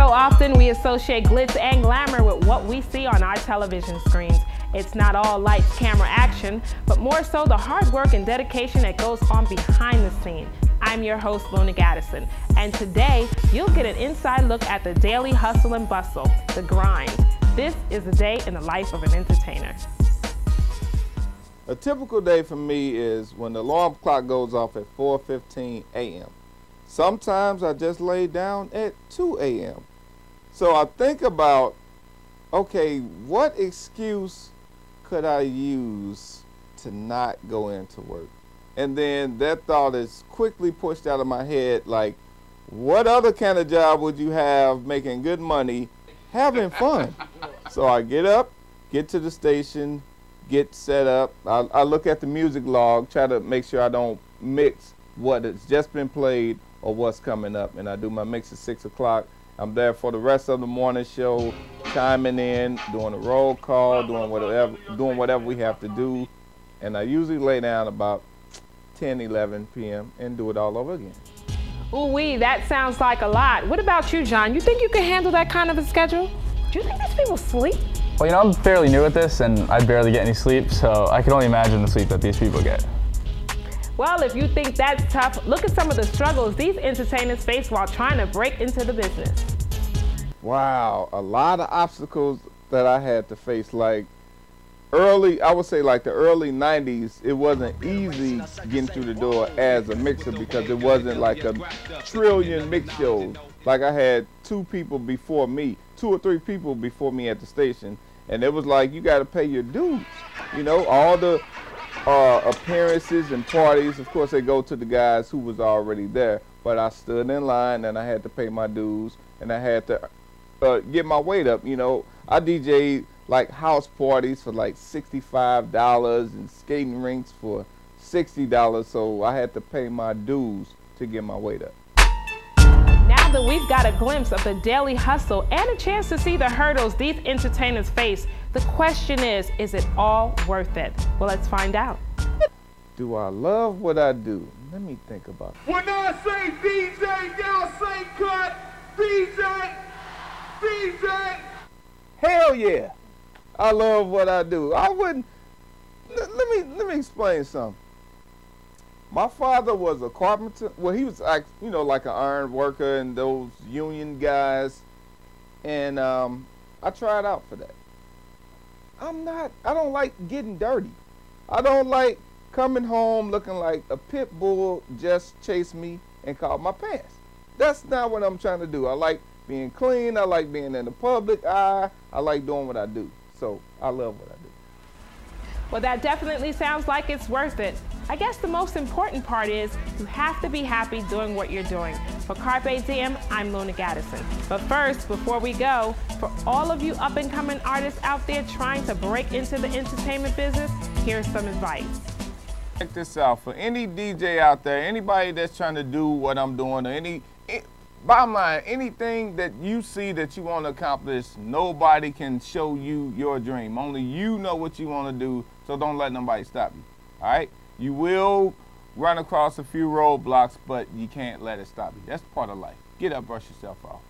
So often we associate glitz and glamour with what we see on our television screens. It's not all lights, camera, action, but more so the hard work and dedication that goes on behind the scene. I'm your host, Luna Gaddison, and today you'll get an inside look at the daily hustle and bustle, the grind. This is a day in the life of an entertainer. A typical day for me is when the alarm clock goes off at 4:15 a.m. Sometimes I just lay down at 2 a.m. So I think about, okay, what excuse could I use to not go into work? And then that thought is quickly pushed out of my head, like, what other kind of job would you have making good money, having fun? So I get up, get to the station, get set up. I look at the music log, try to make sure I don't mix what has just been played or what's coming up. And I do my mix at 6 o'clock. I'm there for the rest of the morning show, chiming in, doing a roll call, doing whatever we have to do. And I usually lay down about 10, 11 p.m. and do it all over again. Ooh-wee, that sounds like a lot. What about you, John? You think you can handle that kind of a schedule? Do you think these people sleep? Well, you know, I'm fairly new at this and I barely get any sleep, so I can only imagine the sleep that these people get. Well, if you think that's tough, look at some of the struggles these entertainers face while trying to break into the business. Wow, a lot of obstacles that I had to face. Like I would say like the early 90s, it wasn't easy getting through the door as a mixer because it wasn't like a trillion mix shows. Like I had two or three people before me at the station, and it was like you got to pay your dues. You know, all the appearances and parties, of course, they go to the guys who was already there. But I stood in line and I had to pay my dues, and I had to get my weight up. You know, I DJ'd like house parties for like $65 and skating rinks for $60, so I had to pay my dues to get my weight up. Now that we've got a glimpse of the daily hustle and a chance to see the hurdles these entertainers face, the question is it all worth it? Well, let's find out. Do I love what I do? Let me think about it. When I say DJ, y'all say cut. DJ. Hell yeah. I love what I do. I wouldn't. Let me explain something. My father was a carpenter. Well, he was like, you know, like an iron worker and those union guys. And I tried out for that. I don't like getting dirty. I don't like coming home looking like a pit bull just chased me and caught my pants. That's not what I'm trying to do. I like being clean. I like being in the public eye. I like doing what I do. So I love what I do. Well, that definitely sounds like it's worth it. I guess the most important part is you have to be happy doing what you're doing. For Carpe Diem, I'm Luna Gaddison. But first, before we go, for all of you up-and-coming artists out there trying to break into the entertainment business, here's some advice. Check this out. For any DJ out there, anybody that's trying to do what I'm doing, or bottom line, anything that you see that you want to accomplish, nobody can show you your dream. Only you know what you want to do, so don't let nobody stop you. All right? You will run across a few roadblocks, but you can't let it stop you. That's part of life. Get up, brush yourself off.